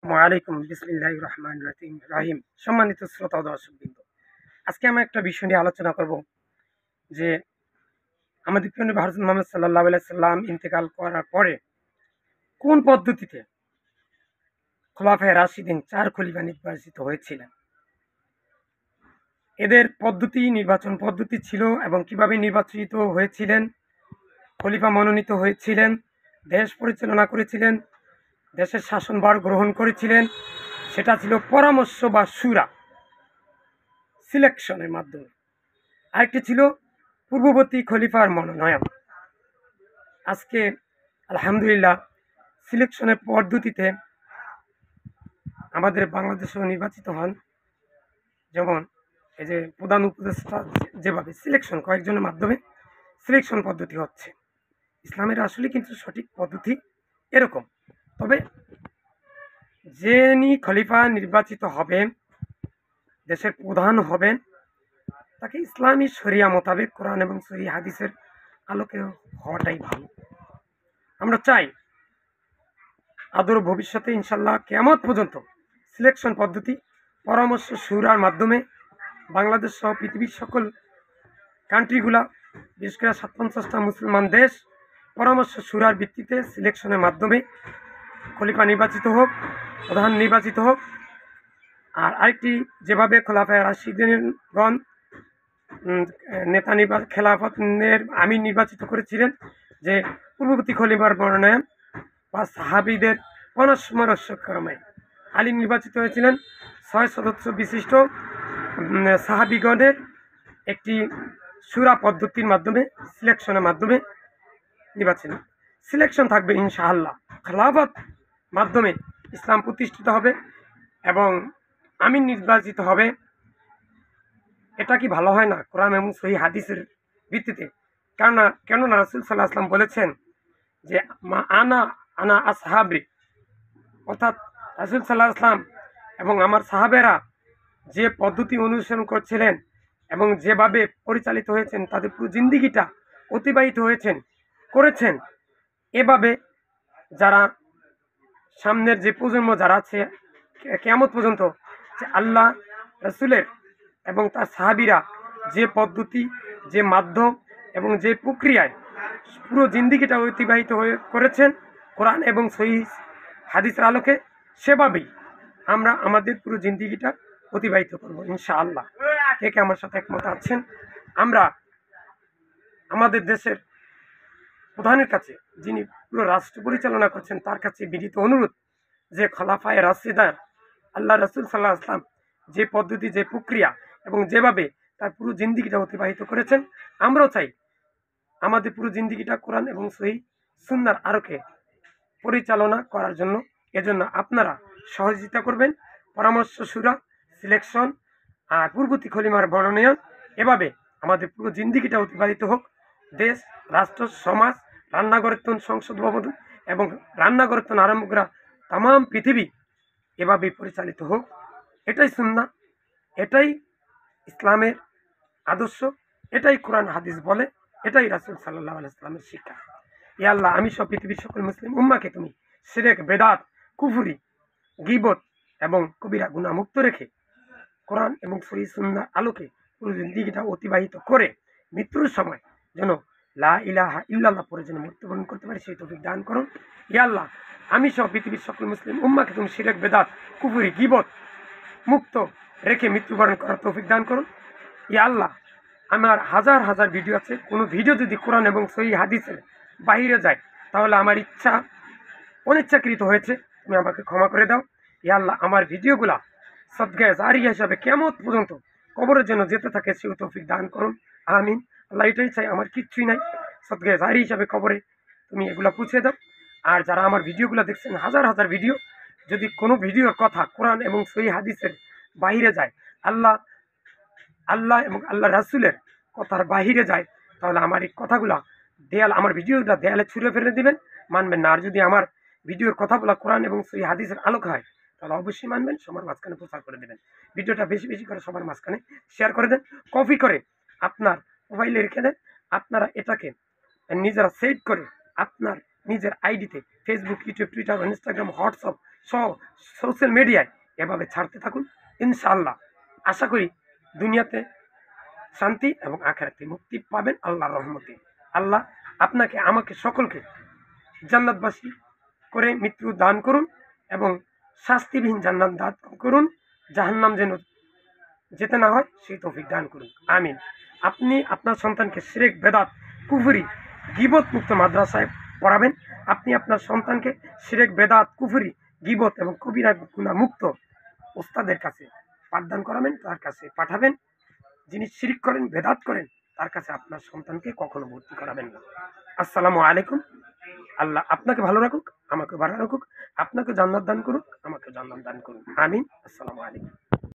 ওয়ালাইকুম বিসমিল্লাহির রহমানির রহিম। সম্মানিত শ্রোতা ও দর্শকবৃন্দ, আজকে আমরা একটা বিষয় নিয়ে আলোচনা করব যে আমাদের প্রিয় নবী হযরত মুহাম্মদ সাল্লাল্লাহু আলাইহি সাল্লাম ইন্তেকাল করার পরে কোন পদ্ধতিতে খোলাফায়ে রাশিদিন ৪ খলিফা নির্বাচিত হয়েছিলেন। এদের নির্বাচন পদ্ধতি ছিল এবং কিভাবে নির্বাচিত হয়েছিলেন, খলিফা মনোনীত হয়েছিলেন, দেশ পরিচালনা করেছিলেন, দেশের শাসনভার গ্রহণ করেছিলেন, সেটা ছিল পরামর্শ বা শুরা সিলেকশনের মাধ্যমে। আরেকটি ছিল পূর্ববর্তী খলিফার মনোনয়ন। আজকে আলহামদুলিল্লাহ সিলেকশনের পদ্ধতিতে আমাদের বাংলাদেশেও নির্বাচিত হন। যেমন এই যে প্রধান উপদেষ্টা যেভাবে সিলেকশন কয়েকজনের মাধ্যমে সিলেকশন পদ্ধতি হচ্ছে, ইসলামের আসলে কিন্তু সঠিক পদ্ধতি এরকম। তবে যিনি খলিফা নির্বাচিত হবেন, দেশের প্রধান হবেন, তাকে ইসলামী শরিয়া মোতাবেক কোরআন এবং সহিহ হাদিসের আলোকে হওয়াটাই ভালো। আমরা চাই আদৌ ভবিষ্যতে ইনশাল্লাহ কিয়ামত পর্যন্ত সিলেকশন পদ্ধতি পরামর্শ শুরার মাধ্যমে বাংলাদেশ সহ পৃথিবীর সকল কান্ট্রিগুলা, বিশেষ করে 57টা মুসলমান দেশ পরামর্শ শুরার ভিত্তিতে সিলেকশনের মাধ্যমে খলিফা নির্বাচিত হোক, প্রধান নির্বাচিত হোক। আর আরেকটি, যেভাবে খোলাফায়ে রাশিদিনগণ নেতা খেলাফতের আমির নির্বাচিত করেছিলেন, যে পূর্ববর্তী খলিফার মনোনয়ন বা সাহাবিদের পরামর্শক্রমে আলী নির্বাচিত হয়েছিলেন 6 সদস্য বিশিষ্ট সাহাবিগণের একটি শুরা পদ্ধতির মাধ্যমে, সিলেকশনের মাধ্যমে নির্বাচন সিলেকশন থাকবে ইনশাআল্লাহ। খেলাফত মাধ্যমে ইসলাম প্রতিষ্ঠিত হবে এবং আমির নির্বাচিত হবে। এটা কি ভালো হয় না কোরআন এবং সহিহ হাদিসের ভিত্তিতে? কেননা রাসূল সাল্লাল্লাহু আলাইহি ওয়াসাল্লাম বলেছেন যে আনা আনা আসহাবি, অর্থাৎ রাসূল সাল্লাল্লাহু আলাইহি ওয়াসাল্লাম এবং আমার সাহাবেরা যে পদ্ধতি অনুসরণ করছিলেন এবং যেভাবে পরিচালিত হয়েছেন, তাদের পুরো জিন্দিগিটা অতিবাহিত করেছেন, এভাবে যারা সামনের যে প্রজন্ম যারা আছে কিয়ামত পর্যন্ত, যে আল্লাহ রাসূলের এবং তার সাহাবীরা যে পদ্ধতি, যে মাধ্যম এবং যে প্রক্রিয়ায় পুরো জিন্দিগিটা অতিবাহিত করেছেন কোরআন এবং সহিহ হাদিসের আলোকে, সেভাবেই আমরা আমাদের পুরো জিন্দিগিটা অতিবাহিত করব ইনশাআল্লাহ। কে কে আমার সাথে একমত আছেন? আমরা আমাদের দেশের প্রধানের কাছে, যিনি পুরো রাষ্ট্র পরিচালনা করছেন, তার কাছে বিনীত অনুরোধ যে খলাফায়ে রাশিদান আল্লাহ রাসূল সাল্লাল্লাহু আলাইহি ওয়াসাল্লাম যে পদ্ধতি, যে প্রক্রিয়া এবং যেভাবে তার পুরো জিন্দিগিটা অতিবাহিত করেছেন, আমরাও চাই আমাদের পুরো জিন্দিগিটা কোরআন এবং সহিহ সুন্নাহর আলোকে পরিচালনা করার জন্য। এজন্য আপনারা সহযোগিতা করবেন, পরামর্শ শুরা, সিলেকশন আর পূর্ববর্তী খলিফার মনোনয়ন, এভাবে আমাদের পুরো জিন্দিগিটা অতিবাহিত হোক। দেশ, রাষ্ট্র, সমাজ, রান্নাঘরের সংসদ ভবন এবং রান্নাঘরের আরম্ভ করা তাম পৃথিবী এভাবেই পরিচালিত হোক। এটাই সুন্নাহ, এটাই ইসলামের আদর্শ, এটাই কোরআন হাদিস বলে, এটাই রাসূল সাল্লাল্লাহু আলাইহি ওয়াসাল্লামের শিক্ষা। ইয়া আল্লাহ, আমি সব পৃথিবীর সকল মুসলিম উম্মাহকে তুমি শিরক, বেদাত, কুফরি, গীবত এবং কবিরা গুনাহ মুক্ত রেখে কোরআন এবং সহিহ সুন্নাহর আলোকে পুরো জিন্দেগিটা অতিবাহিত করে মৃত্যুর সময় যেন লা ইলাহা ইল্লাল্লাহ পড়ে যেন মৃত্যুবরণ করতে পারি, সেই তৌফিক দান করুন। ইয়া আল্লাহ, আমি সহ পৃথিবীর সকল মুসলিম উম্মাহকে তুমি শিরক, বেদাত, কুফরি, গীবত মুক্ত রেখে মৃত্যুবরণ করার তৌফিক দান করুন। ইয়া আল্লাহ, আমার হাজার হাজার ভিডিও আছে, কোনো ভিডিও যদি কোরআন এবং সহিহ হাদিসের বাইরে যায়, তাহলে আমার ইচ্ছা অনিচ্ছাকৃত হয়েছে, তুমি আমাকে ক্ষমা করে দাও। ইয়া আল্লাহ, আমার ভিডিওগুলা সদকায়ে জারিয়া হিসাবে কিয়ামত পর্যন্ত কবরের জন্য যেতে থাকে, সেই তৌফিক দান করুন। আমিন। আল্লাহ, এটাই চাই, আমার কিচ্ছুই নাই, সদকায়ে জারি হিসাবে কবরে তুমি এগুলা পৌঁছে দাও। আর যারা আমার ভিডিওগুলো দেখছেন, হাজার হাজার ভিডিও, যদি কোনো ভিডিওর কথা কোরআন এবং সহিহ হাদিসের বাইরে যায়, আল্লাহ আল্লাহ এবং আল্লাহ রাসূলের কথার বাহিরে যায়, তাহলে আমার এই কথাগুলা আমার ভিডিওটা দেয়ালে ছুঁড়ে ফেলে দিবেন, মানবেন না। আর যদি আমার ভিডিওর কথাগুলো কোরআন এবং সহিহ হাদিসের আলোক হয়, তাহলে অবশ্যই মানবেন, সবার মাঝখানে প্রচার করে দেবেন। ভিডিওটা বেশি বেশি করে সবার মাঝখানে শেয়ার করে দেন, কপি করে আপনার মোবাইলে রেখে দেন। আপনারা এটাকে নিজেরা সেভ করে আপনার নিজের আইডিতে Facebook, YouTube, Twitter, Instagram, WhatsApp সহ সোশ্যাল মিডিয়ায় এভাবে ছাড়তে থাকুন। ইনশাআল্লাহ আশা করি দুনিয়াতে শান্তি এবং আখিরাতে মুক্তি পাবেন আল্লাহর রহমতে। আল্লাহ আপনাকে আমাকে সকলকে জান্নাতবাসী করে মৃত্যু দান করুন এবং শাস্তিবিহীন জান্নাত দান করুন, জাহান্নাম যেন যেতে না হয় সেই তৌফিক দান করুন, আমিন। আপনি আপনার সন্তানকে শিরক, বেদাত, কুফরি, গীবত মুক্ত মাদ্রাসায় পড়াবেন। আপনি আপনার সন্তানকে শিরক, বেদাত, কুফরি, গীবত এবং কবিরা গুনাহ মুক্ত ওস্তাদের কাছে পাঠদান করাবেন, তার কাছে পাঠাবেন। যিনি শিরিক করেন, বেদাত করেন, তার কাছে আপনার সন্তানকে কখনো ভর্তি করাবেন না। আসসালামু আলাইকুম। আল্লাহ আপনাকে ভালো রাখুক, আমাকে ভালো রাখুক, আপনাকে জান্নাত দান করুক, আমাকে জান্নাত দান করুন, আমিন। আসসালামু আলাইকুম।